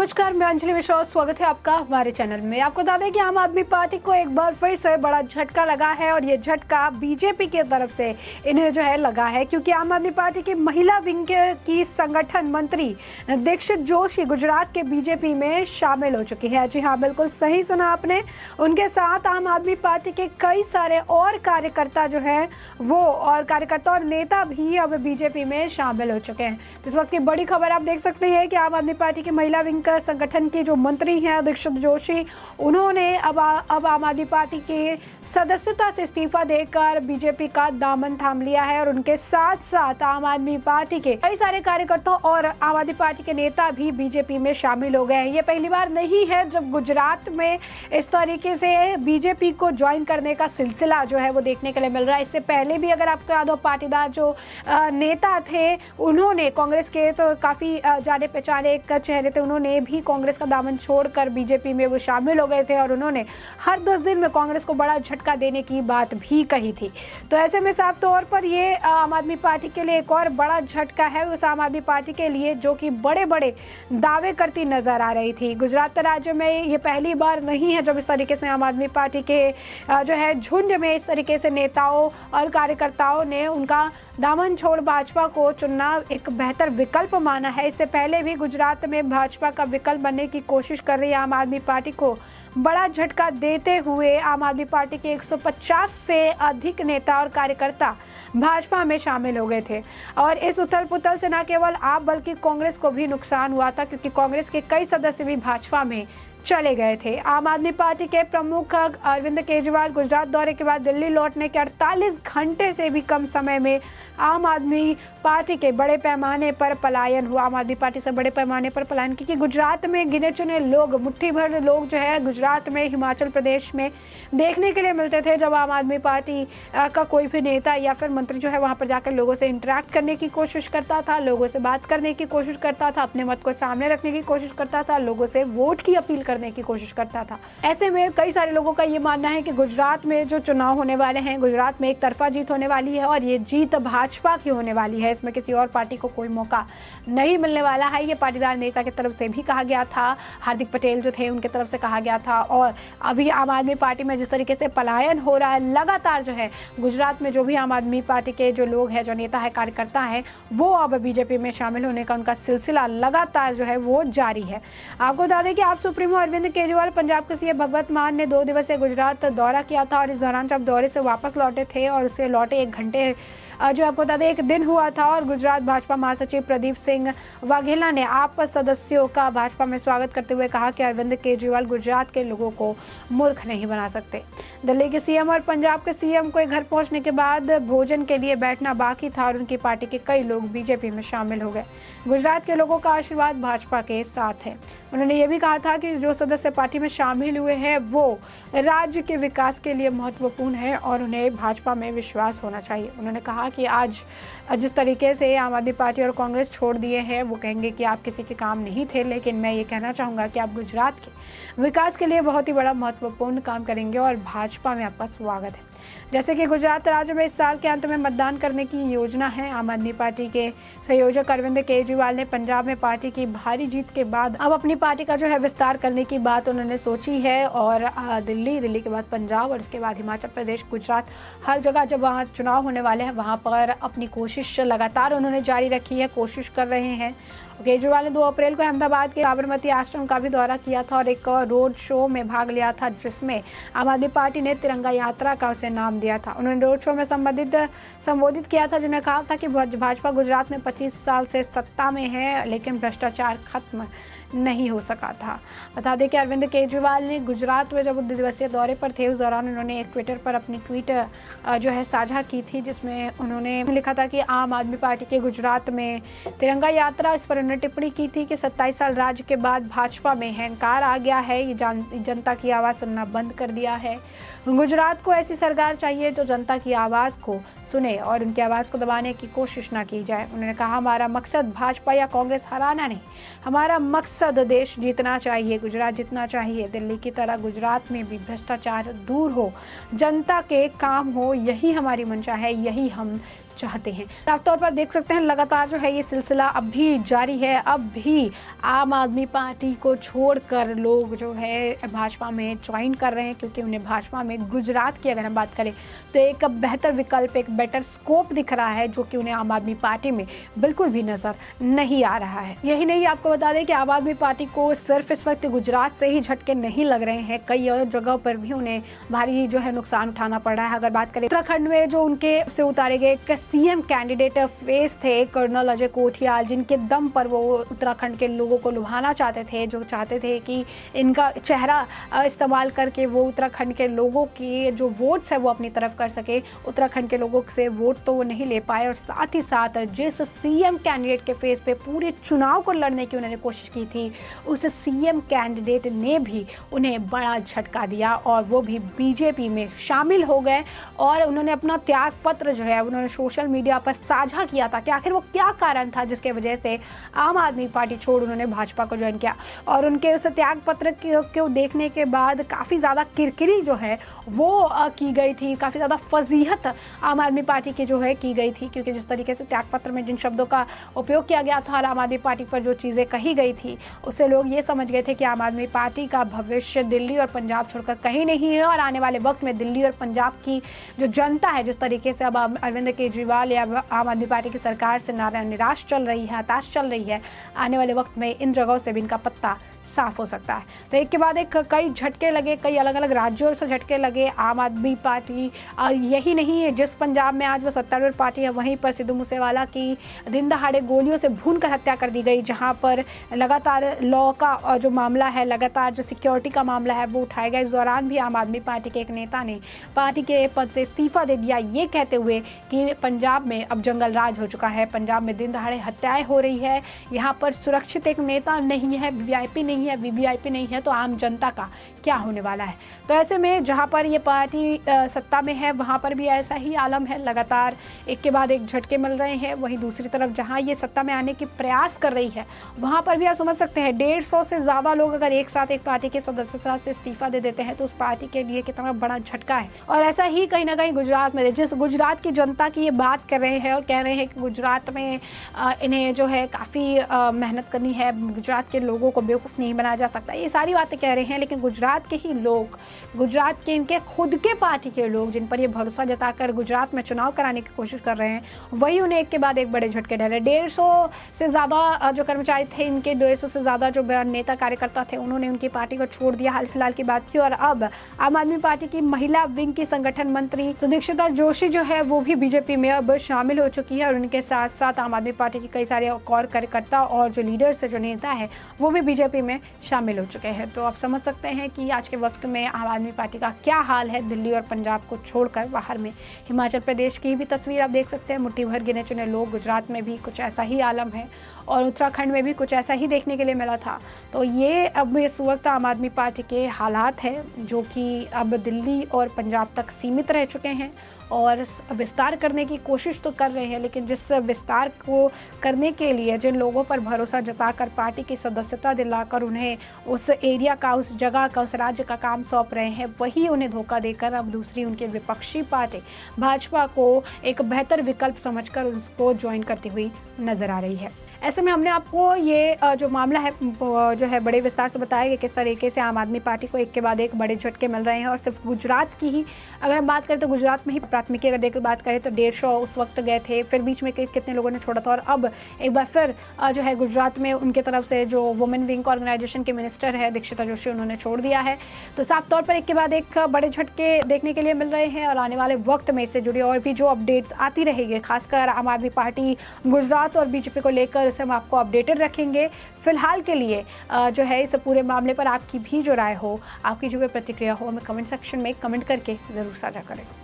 नमस्कार, मैं अंजलि मिश्रा। स्वागत है आपका हमारे चैनल में। आपको बता दें कि आम आदमी पार्टी को एक बार फिर से बड़ा झटका लगा है और ये झटका बीजेपी की तरफ से इन्हें जो है लगा है, क्योंकि आम आदमी पार्टी की महिला विंग की संगठन मंत्री दीक्षित जोशी गुजरात के बीजेपी में शामिल हो चुकी है। जी हाँ, बिल्कुल सही सुना आपने। उनके साथ आम आदमी पार्टी के कई सारे और कार्यकर्ता जो है वो और कार्यकर्ता और नेता भी अब बीजेपी में शामिल हो चुके हैं। इस वक्त की बड़ी खबर आप देख सकते हैं कि आम आदमी पार्टी की महिला विंग संगठन की जो मंत्री हैं दीक्षित जोशी, उन्होंने अब आम आदमी पार्टी के सदस्यता से इस्तीफा देकर बीजेपी का दामन थाम लिया है और उनके साथ साथ आम आदमी पार्टी के कई सारे कार्यकर्ता और आम आदमी पार्टी के नेता भी बीजेपी में शामिल हो गए हैं। ये पहली बार नहीं है जब गुजरात में इस तरीके से बीजेपी को ज्वाइन करने का सिलसिला जो है वो देखने के लिए मिल रहा है। इससे पहले भी अगर आपको याद हो, पाटीदार जो नेता थे, उन्होंने कांग्रेस के तो काफ़ी जाने पहचाने एक चेहरे थे, उन्होंने भी कांग्रेस का दामन छोड़कर बीजेपी में वो शामिल हो गए थे और उन्होंने हर 10 दिन में कांग्रेस को बड़ा झटका देने की बात भी कही थी। तो ऐसे में साफ तौर पर ये आम आदमी पार्टी के लिए एक और बड़ा झटका है, उस आम आदमी पार्टी के लिए जो कि बड़े बड़े दावे करती नजर आ रही थी। गुजरात राज्य में ये पहली बार नहीं है जब इस तरीके से आम आदमी पार्टी के जो है झुंड में इस तरीके से नेताओं और कार्यकर्ताओं ने उनका दामन छोड़ भाजपा को चुनना एक बेहतर विकल्प माना है। इससे पहले भी गुजरात में भाजपा का विकल्प बनने की कोशिश कर रही आम आदमी पार्टी को बड़ा झटका देते हुए आम आदमी पार्टी के 150 से अधिक नेता और कार्यकर्ता भाजपा में शामिल हो गए थे और इस उथल पुथल से न केवल आप बल्कि कांग्रेस को भी नुकसान हुआ था, क्योंकि कांग्रेस के कई सदस्य भी भाजपा में चले गए थे। आम आदमी पार्टी के प्रमुख अरविंद केजरीवाल गुजरात दौरे के बाद दिल्ली लौटने के 48 घंटे से भी कम समय में आम आदमी पार्टी के बड़े पैमाने पर पलायन हुआ। आम आदमी पार्टी से बड़े पैमाने पर पलायन, क्योंकि गुजरात में गिने चुने लोग, मुट्ठी भर लोग जो है गुजरात में, हिमाचल प्रदेश में देखने के लिए मिलते थे जब आम आदमी पार्टी का कोई भी नेता या फिर मंत्री जो है वहाँ पर जाकर लोगों से इंटरेक्ट करने की कोशिश करता था, लोगों से बात करने की कोशिश करता था, अपने मत को सामने रखने की कोशिश करता था, लोगों से वोट की अपील करने की कोशिश करता था। ऐसे में कई सारे लोगों का ये मानना है कि गुजरात में जो चुनाव होने वाले हैं, गुजरात में एक तरफा जीत होने वाली है और ये जीत भाजपा की होने वाली है। इसमें किसी और पार्टी को कोई मौका नहीं मिलने वाला है। ये पाटीदार नेता की तरफ से भी कहा गया था, हार्दिक पटेल जो थे उनके तरफ से कहा गया था। और अभी आम आदमी पार्टी में जिस तरीके से पलायन हो रहा है लगातार, जो है गुजरात में जो भी आम आदमी पार्टी के जो लोग हैं, जो नेता है, कार्यकर्ता हैं, वो अब बीजेपी में शामिल होने का उनका सिलसिला लगातार जो है वो जारी है। आपको बता दें कि आप सुप्रीमो अरविंद केजरीवाल पंजाब के सीएम भगवंत मान ने 2 दिवसीय गुजरात दौरा किया था और इस दौरान जब दौरे से वापस लौटे थे और उससे लौटे 1 घंटे जो आपको बता दें 1 दिन हुआ था और गुजरात भाजपा महासचिव प्रदीप सिंह वाघेला ने आप सदस्यों का भाजपा में स्वागत करते हुए कहा कि अरविंद केजरीवाल गुजरात के लोगों को मूर्ख नहीं बना सकते। दिल्ली के सीएम और पंजाब के सीएम को घर पहुंचने के बाद भोजन के लिए बैठना बाकी था और उनकी पार्टी के कई लोग बीजेपी में शामिल हो गए। गुजरात के लोगों का आशीर्वाद भाजपा के साथ है। उन्होंने ये भी कहा था कि जो सदस्य पार्टी में शामिल हुए हैं वो राज्य के विकास के लिए महत्वपूर्ण है और उन्हें भाजपा में विश्वास होना चाहिए। उन्होंने कहा कि आज जिस तरीके से आम आदमी पार्टी और कांग्रेस छोड़ दिए हैं, वो कहेंगे कि आप किसी के काम नहीं थे, लेकिन मैं ये कहना चाहूँगा कि आप गुजरात के विकास के लिए बहुत ही बड़ा महत्वपूर्ण काम करेंगे और भाजपा में आपका स्वागत है। जैसे कि गुजरात राज्य में इस साल के अंत में मतदान करने की योजना है। आम आदमी पार्टी के संयोजक अरविंद केजरीवाल ने पंजाब में पार्टी की भारी जीत के बाद अब अपनी पार्टी का जो है विस्तार करने की बात उन्होंने सोची है और दिल्ली के बाद पंजाब और उसके बाद हिमाचल प्रदेश, गुजरात, हर जगह जब वहाँ चुनाव होने वाले हैं वहाँ पर अपनी कोशिश लगातार उन्होंने जारी रखी है, कोशिश कर रहे हैं। केजरीवाल ने 2 अप्रैल को अहमदाबाद के साबरमती आश्रम का भी दौरा किया था और एक रोड शो में भाग लिया था जिसमें आम आदमी पार्टी ने तिरंगा यात्रा का उसे नाम दिया था। उन्होंने रोड शो में संबोधित किया था, जिन्होंने कहा था कि भाजपा गुजरात में 25 साल से सत्ता में है लेकिन भ्रष्टाचार खत्म नहीं हो सका था। बता दें कि अरविंद केजरीवाल ने गुजरात में जब 2 दिवसीय दौरे पर थे उस दौरान उन्होंने एक ट्विटर पर अपनी ट्वीट जो है साझा की थी, जिसमें उन्होंने लिखा था कि आम आदमी पार्टी के गुजरात में तिरंगा यात्रा। इस पर उन्होंने टिप्पणी की थी कि 27 साल राज्य के बाद भाजपा में अहंकार आ गया है, ये जनता की आवाज़ सुनना बंद कर दिया है। गुजरात को ऐसी सरकार चाहिए जो जनता की आवाज़ को सुने और उनकी आवाज़ को दबाने की कोशिश ना की जाए। उन्होंने कहा, हमारा मकसद भाजपा या कांग्रेस हराना नहीं, हमारा मकसद देश जीतना चाहिए, गुजरात जीतना चाहिए। दिल्ली की तरह गुजरात में भी भ्रष्टाचार दूर हो, जनता के काम हो, यही हमारी मंशा है, यही हम चाहते हैं। साफ तौर पर देख सकते हैं लगातार जो है ये सिलसिला अब भी जारी है। अब भी आम आदमी पार्टी को छोड़कर लोग जो है भाजपा में ज्वाइन कर रहे हैं, क्योंकि उन्हें भाजपा में गुजरात की अगर हम बात करें तो एक बेहतर विकल्प, एक बेटर स्कोप दिख रहा है, जो कि उन्हें आम आदमी पार्टी में बिल्कुल भी नजर नहीं आ रहा है। यही नहीं, आपको बता दें कि आम आदमी पार्टी को सिर्फ इस वक्त गुजरात से ही झटके नहीं लग रहे हैं, कई और जगह पर भी उन्हें भारी जो है नुकसान उठाना पड़ रहा है। अगर बात करें उत्तराखंड में जो उनके से उतारे गए सीएम कैंडिडेट फेस थे कर्नल अजय कोठियाल, जिनके दम पर वो उत्तराखंड के लोगों को लुभाना चाहते थे, जो चाहते थे कि इनका चेहरा इस्तेमाल करके वो उत्तराखंड के लोगों की जो वोट्स है वो अपनी तरफ कर सके। उत्तराखंड के लोगों से वोट तो वो नहीं ले पाए, और साथ ही साथ जिस सीएम कैंडिडेट के फेस पे पूरे चुनाव को लड़ने की उन्होंने कोशिश की थी, उस सीएम कैंडिडेट ने भी उन्हें बड़ा झटका दिया और वो भी बीजेपी में शामिल हो गए। और उन्होंने अपना त्याग पत्र जो है उन्होंने सोशल मीडिया पर साझा किया था कि आखिर वो क्या कारण था जिसके वजह से आम आदमी पार्टी छोड़ उन्होंने भाजपा को ज्वाइन किया। और उनके उस त्याग पत्र को देखने के बाद काफ़ी ज़्यादा किरकिरी जो है वो की गई थी, काफ़ी ज़्यादा फजीहत आम आदमी पार्टी की जो है की गई थी, क्योंकि जिस तरीके से त्याग पत्र में जिन शब्दों का उपयोग किया गया था और आम आदमी पार्टी पर जो चीज़ें कही गई थी, उससे लोग ये समझ गए थे कि आम आदमी पार्टी का भविष्य दिल्ली और पंजाब छोड़कर कहीं नहीं है। और आने वाले वक्त में दिल्ली और पंजाब की जो जनता है, जिस तरीके से अब अरविंद केजरीवाल या आम आदमी पार्टी की सरकार से निराश चल रही है, हताश चल रही है, आने वाले वक्त में इन जगहों से भी इनका पत्ता साफ हो सकता है। तो एक के बाद एक कई झटके लगे, कई अलग अलग राज्यों से झटके लगे आम आदमी पार्टी। यही नहीं है, जिस पंजाब में आज वो सत्तारूढ़ पार्टी है, वहीं पर सिद्धू मूसेवाला की दिन दहाड़े गोलियों से भूनकर हत्या कर दी गई, जहां पर लगातार लॉ का जो मामला है, लगातार जो सिक्योरिटी का मामला है वो उठाया गया। इस दौरान भी आम आदमी पार्टी के एक नेता ने पार्टी के पद से इस्तीफा दे दिया, ये कहते हुए कि पंजाब में अब जंगल राज हो चुका है, पंजाब में दिन दहाड़े हत्याएं हो रही है, यहाँ पर सुरक्षित एक नेता नहीं है, वीआईपी नहीं है, वीवीआईपी नहीं है, तो आम जनता का क्या होने वाला है। तो ऐसे में जहां पर ये पार्टी सत्ता में है वहां पर भी ऐसा ही आलम है, लगातार एक के बाद एक झटके मिल रहे हैं। वहीं दूसरी तरफ जहां ये सत्ता में आने की प्रयास कर रही है, वहां पर भी आप समझ सकते हैं 150 से ज़्यादा लोग अगर एक साथ एक पार्टी के सदस्यता से इस्तीफा दे देते हैं तो उस पार्टी के लिए कितना बड़ा झटका है। और ऐसा ही कहीं ना कहीं गुजरात में, जिस गुजरात की जनता की ये बात कर रहे हैं और कह रहे हैं कि गुजरात में इन्हें जो है काफ़ी मेहनत करनी है, गुजरात के लोगों को बेवकूफ़ नहीं बनाया जा सकता, ये सारी बातें कह रहे हैं। लेकिन गुजरात के ही लोग, गुजरात के इनके खुद के पार्टी के लोग, जिन पर ये भरोसा जताकर गुजरात में चुनाव कराने की कोशिश कर रहे हैं, वही उन्हें एक के बाद एक बड़े झटके डले। 150 से ज़्यादा जो कर्मचारी थे इनके, 150 से ज़्यादा जो नेता कार्यकर्ता थे, उन्होंने उनकी पार्टी को छोड़ दिया, हाल फिलहाल की बात थी। और अब आम आदमी पार्टी की महिला विंग की संगठन मंत्री सुदीक्षिता जोशी जो है वो भी बीजेपी में अब शामिल हो चुकी है, और उनके साथ साथ आम आदमी पार्टी की कई सारे और कार्यकर्ता और जो लीडर्स है, जो नेता है, वो भी बीजेपी में शामिल हो चुके हैं। तो आप समझ सकते हैं कि आज के वक्त में आम आदमी पार्टी का क्या हाल है। दिल्ली और पंजाब को छोड़कर बाहर में हिमाचल प्रदेश की भी तस्वीर आप देख सकते हैं, मुट्ठी भर गिने चुने लोग। गुजरात में भी कुछ ऐसा ही आलम है और उत्तराखंड में भी कुछ ऐसा ही देखने के लिए मिला था। तो ये अब इस वक्त आम आदमी पार्टी के हालात हैं, जो कि अब दिल्ली और पंजाब तक सीमित रह चुके हैं और विस्तार करने की कोशिश तो कर रहे हैं, लेकिन जिस विस्तार को करने के लिए जिन लोगों पर भरोसा जताकर पार्टी की सदस्यता दिलाकर उन्हें उस एरिया का, उस जगह का, उस राज्य का काम सौंप रहे हैं, वही उन्हें धोखा देकर अब दूसरी उनकी विपक्षी पार्टी भाजपा को एक बेहतर विकल्प समझकर उसको ज्वाइन करती हुई नजर आ रही है। ऐसे में हमने आपको ये जो मामला है जो है बड़े विस्तार से बताया कि किस तरीके से आम आदमी पार्टी को एक के बाद एक बड़े झटके मिल रहे हैं। और सिर्फ गुजरात की ही अगर हम बात करें तो गुजरात में ही प्राथमिकी अगर देखकर बात करें तो 150 उस वक्त गए थे, फिर बीच में कितने लोगों ने छोड़ा था, और अब एक बार फिर जो है गुजरात में उनके तरफ से जो वुमेन विंग ऑर्गेनाइजेशन के मिनिस्टर है दीक्षिता जोशी, उन्होंने छोड़ दिया है। तो साफ तौर पर एक के बाद एक बड़े झटके देखने के लिए मिल रहे हैं और आने वाले वक्त में इससे जुड़ी और भी जो अपडेट्स आती रहेगी, खासकर आम आदमी पार्टी गुजरात और बीजेपी को लेकर, उसे हम आपको अपडेटेड रखेंगे। फिलहाल के लिए जो है इस पूरे मामले पर आपकी भी जो राय हो, आपकी जो भी प्रतिक्रिया हो, हमें कमेंट सेक्शन में कमेंट करके ज़रूर साझा करें।